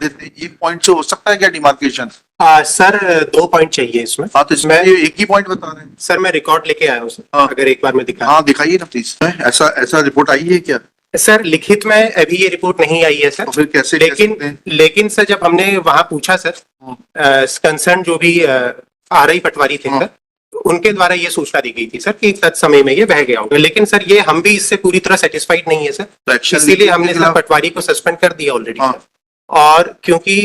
देते हैं, एक पॉइंट से हो सकता है क्या डिमार्केशन? सर 2 पॉइंट चाहिए इसमें। हाँ तो इसमें ये एक ही पॉइंट बता रहे हैं। सर मैं रिकॉर्ड लेके आया हूँ सर, हाँ। अगर एक बार मैं दिखा। हाँ दिखाइए ना प्लीज। ऐसा ऐसा रिपोर्ट आई है क्या? सर लिखित में अभी ये रिपोर्ट नहीं आई है सर। तो फिर कैसे लेकिन सर जब हमने वहां पूछा सर, कंसर्न जो भी आरआई पटवारी थे सर, उनके द्वारा ये सूचना दी गई थी सर कि तत्समय में ये बह गया होगा। लेकिन सर ये हम भी इससे पूरी तरह सेटिस्फाइड नहीं है सर, इसीलिए हमने सर पटवारी को सस्पेंड कर दिया ऑलरेडी। और क्योंकि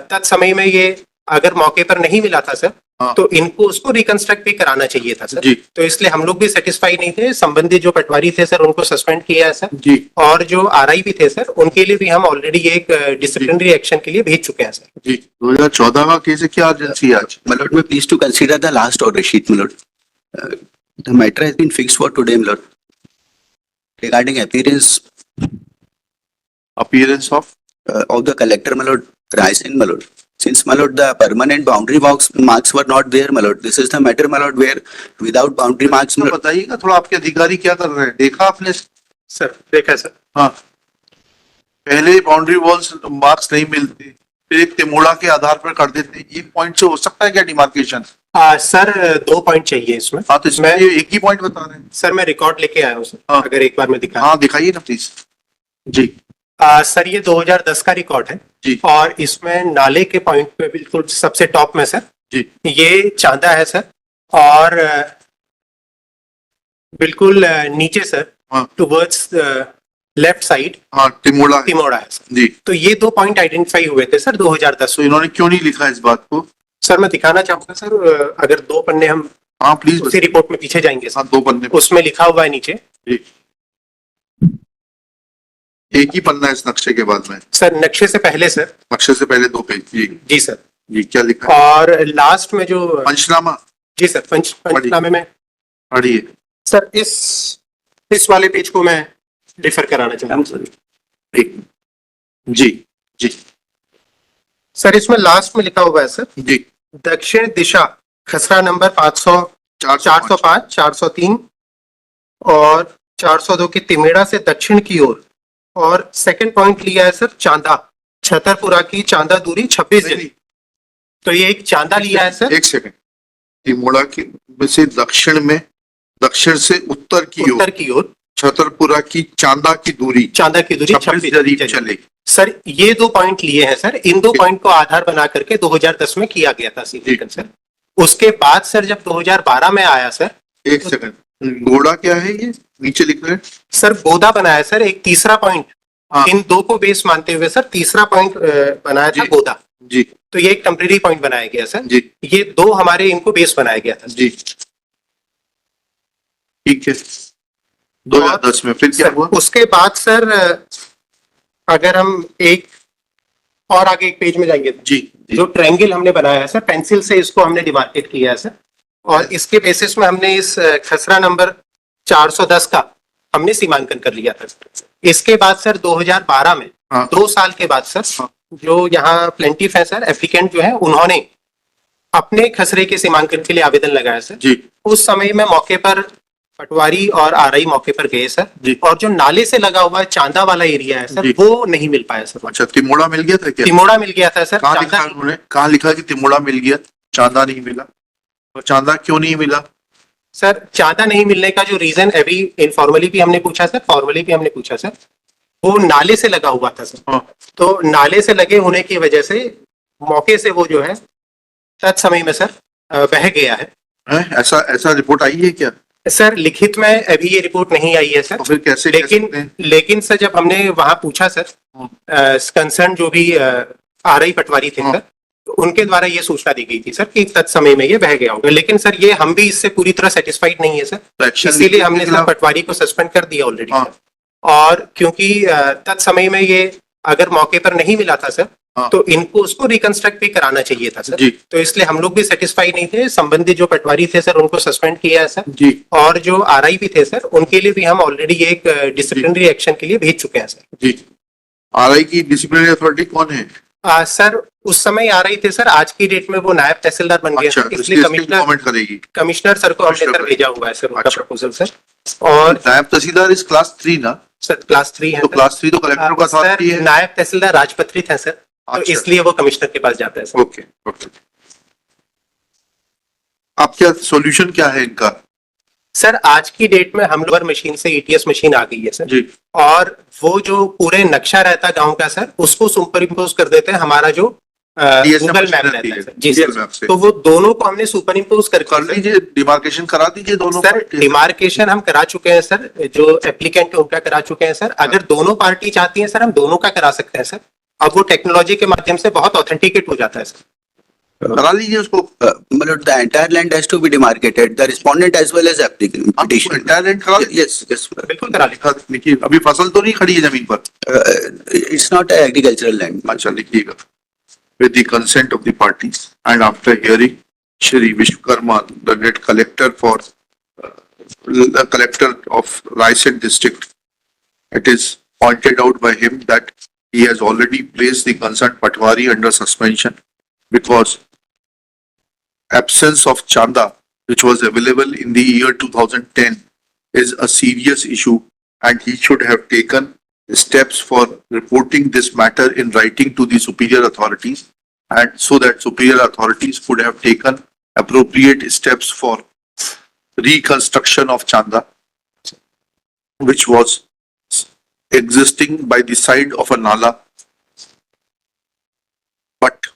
तत्समय में ये अगर मौके पर नहीं मिला था सर, तो इनको उसको रिकंस्ट्रक्ट भी कराना चाहिए था सर। तो इसलिए हम लोग भी सेटिस्फाई नहीं थे। संबंधित जो पटवारी थे सर उनको सस्पेंड किया है सर जी। और जो आरआई भी थे सर उनके लिए भी हम ऑलरेडी एक डिसिप्लिनरी एक्शन के लिए भेज चुके हैं सर जी। 2014 का केस है क्या अर्जेंसी आज? My lord, may please to consider the last order sheet, my lord. The matter has been fixed for today, my lord. Regarding appearance of the collector, my lord, Rai Singh, my lord. Since, my lord, the permanent boundary marks were not there, my lord. This is the matter, my lord, where without boundary marks, my lord. बताइएगा थोड़ा, आपके अधिकारी क्या कर रहे हैं? देखा आपने? सर देखा सर। हाँ, पहले बाउंड्री वॉल्स मार्क्स नहीं मिलते, फिर एक तिमोड़ा के आधार पर कर देते, एक पॉइंट से हो सकता है क्या डिमार्केशन? सर 2 पॉइंट चाहिए इसमें। हाँ तो इसमें ये एक ही पॉइंट बता रहे हैं। सर मैं रिकॉर्ड लेके आया हूँ सर, अगर एक बार मैं दिखा। हाँ दिखाइए ना प्लीज जी। सर ये 2010 का रिकॉर्ड है जी। और इसमें नाले के पॉइंट पे बिल्कुल सबसे टॉप में सर जी ये चांदा है सर, और बिल्कुल नीचे सर टुवर्ड्स लेफ्ट साइड तिमोड़ा है सर जी। तो ये 2 पॉइंट आइडेंटिफाई हुए थे सर 2010। तो इन्होंने क्यों नहीं लिखा इस बात को? सर मैं दिखाना चाहूंगा सर, अगर 2 पन्ने हम हाँ प्लीज उसी रिपोर्ट में पीछे जाएंगे सर। 2 पन्ने उसमें लिखा हुआ है नीचे जी। एक ही पन्ना है इस नक्शे के बाद में सर, नक्शे से पहले सर, नक्शे से पहले 2 पेज जी जी सर जी। क्या लिखा है? और लास्ट में जो पंचनामा जी सर, पंचनामे में पढ़िए सर। इस वाले पेज को मैं डिफर कराना चाहता हूँ सर जी जी सर। इसमें लास्ट में लिखा हुआ है सर जी, दक्षिण दिशा खसरा नंबर 405, 403 और 402 की तिमेड़ा से दक्षिण की ओर। और सेकंड पॉइंट लिया है सर चांदा, छतरपुरा की चांदा दूरी 26 जली। तो ये एक चांदा लिया है सर। एक सेकंड, तिमोड़ा की में से दक्षिण से उत्तर की ओर छतरपुरा की चांदा की दूरी 26 जरी चले। सर ये 2 पॉइंट लिए हैं सर, इन 2 पॉइंट को आधार बना करके 2010 में किया गया था सीविल सर। उसके बाद सर जब 2012 में आया सर, एक सेकंड, गोड़ा क्या है ये नीचे लिख रहे हैं सर? गोदा बनाया सर एक तीसरा पॉइंट, इन 2 को बेस मानते हुए सर तीसरा पॉइंट बनाया था गोदा जी। तो ये एक टेम्परेरी पॉइंट बनाया गया सर जी। ये 2 हमारे इनको बेस बनाया गया था जी। ठीक है, 2010 में फिर क्या हुआ? उसके बाद सर अगर हम एक और आगे एक पेज में जाएंगे जी, जो ट्रायंगल हमने बनाया है सर, पेंसिल से इसको हमने डिमार्केट किया है सर। और इसके बेसिस में हमने इस खसरा नंबर 410 का हमने सीमांकन कर लिया था। इसके बाद सर 2012 में 2 साल के बाद सर जो यहाँ प्लेंटिफ है सर, एप्लीकेंट जो है, उन्होंने अपने खसरे के सीमांकन के लिए आवेदन लगाया सर जी। उस समय में मौके पर पटवारी और आरआई मौके पर गए सर जी। और जो नाले से लगा हुआ चांदा वाला एरिया है सर वो नहीं मिल पाया सर। अच्छा, तिमोड़ा मिल गया था क्या? तिमोड़ा मिल गया था सर। कहाँ लिखा कि तिमोड़ा मिल गया, चांदा नहीं मिला? और चांदा क्यों नहीं मिला सर? चांदा नहीं मिलने का जो रीजन अभी इनफॉर्मली भी हमने पूछा सर, फॉर्मली भी हमने पूछा सर, वो नाले से लगा हुआ था सर। तो नाले से लगे होने की वजह से मौके से वो जो है तत्समय में सर बह गया है। ऐसा रिपोर्ट आई है क्या? सर लिखित में अभी ये रिपोर्ट नहीं आई है सर। तो फिर कैसे? लेकिन सर जब हमने वहां पूछा सर, कंसर्न जो भी आरआई पटवारी थे सर, उनके द्वारा ये सूचना दी गई थी सर कि तत्समय में ये बह गया होगा। लेकिन सर ये हम भी इससे पूरी तरह सेटिस्फाइड नहीं है सर, इसीलिए हमने सर पटवारी को सस्पेंड कर दिया ऑलरेडी। और क्योंकि तत्समय में ये अगर मौके पर नहीं मिला था सर, तो इनको उसको रिकंस्ट्रक्ट भी कराना चाहिए था सर। तो इसलिए हम लोग भी सेटिस्फाई नहीं थे। संबंधित जो पटवारी थे सर उनको सस्पेंड किया है सर जी। और जो आरआई भी थे सर उनके लिए भी हम ऑलरेडी एक डिसिप्लिनरी एक्शन के लिए भेज चुके हैं सर जी। आरआई की डिसिप्लिनरी अथॉरिटी कौन है? सर उस समय आ रही थे सर, आज की डेट में वो नायब तहसीलदार बन गया। इसलिए कमिश्नर सर को हमने सर भेजा हुआ है सर उनका प्रपोजल सर। और नायब तहसीलदार इस क्लास 3 ना सर? क्लास 3 है तो क्लास 3 तो कलेक्टर का साथ ही है। नायब तहसीलदार राजपत्रित है सर। तो अच्छा, इसलिए वो कमिश्नर के पास जाता है सर। Okay okay. आप क्या सॉल्यूशन क्या है इनका? सर आज की डेट में हम लोग मशीन से ईटीएस मशीन आ गई है सर, जी और वो जो पूरे नक्शा रहता है गांव का सर, उसको सुपर इम्पोज कर देते हैं हमारा जो DSM गूगल मशीन मैप रहती रहता है है, सर। जी Google सर, मैप से। तो वो दोनों को हमने सुपर इम्पोज कर कर लीजिए, डिमार्केशन करा दीजिए दोनों सर। पार्टी। डिमार्केशन हम करा चुके हैं सर, जो एप्लीकेंट उनका करा चुके हैं सर। अगर दोनों पार्टी चाहती है सर, हम दोनों का करा सकते हैं सर। अब वो टेक्नोलॉजी के माध्यम से बहुत ऑथेंटिकेट हो जाता है सर। करा लीजिए उसको। My lord, the entire land has to be demarcated, the respondent as well as applicant आप petition. entire land करा लीजिए। Yes, yes. बिल्कुल करा लें। लिखिए, अभी फसल तो नहीं खड़ी है जमीन पर। It's not an agricultural land. अच्छा लिखिएगा। With the consent of the parties and after hearing Shri Vishwakarma, the net collector for the collector of Raisen district, it is pointed out by him that he has already placed the concerned Patwari under suspension because absence of chanda, which was available in the year 2010, is a serious issue, and he should have taken steps for reporting this matter in writing to the superior authorities, and so that superior authorities could have taken appropriate steps for reconstruction of chanda, which was existing by the side of a nala, but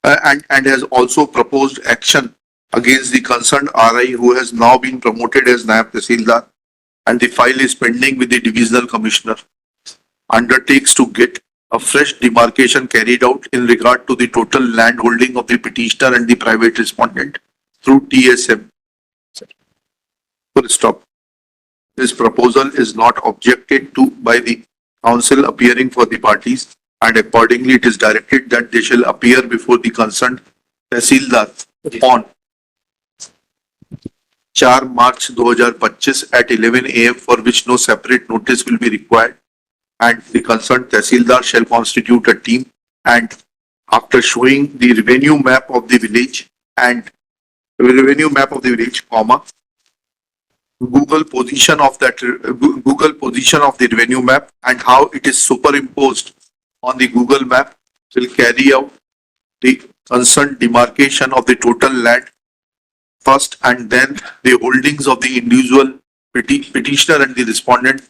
and has also proposed action against the concerned RI, who has now been promoted as Nayab Tehsildar, and the file is pending with the divisional commissioner, undertakes to get a fresh demarcation carried out in regard to the total land holding of the petitioner and the private respondent through TSM. Full stop. This proposal is not objected to by the council appearing for the parties, and accordingly it is directed that they shall appear before the concerned Tehsildar on 4 March 2025 at 11 AM, for which no separate notice will be required, and the concerned Tehsildar shall constitute a team, and after showing the revenue map of the village and comma, Google position of the revenue map and how it is superimposed on the Google map, will carry out the concerned demarcation of the total land first, and then the holdings of the individual petitioner and the respondent.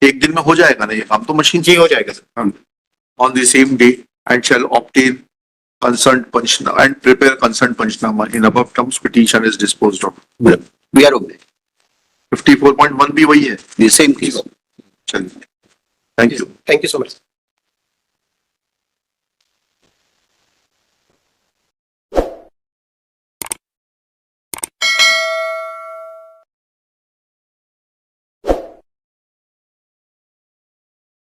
एक दिन में हो जाएगा ना ये काम, तो machine जी हो जाएगा sir. on the same day, and shall obtain concerned panchnama and prepare concerned panchnama in above terms, petition is disposed of. We are okay. 54.1 भी वही है। The same case. चलिए, thank you. Thank you so much.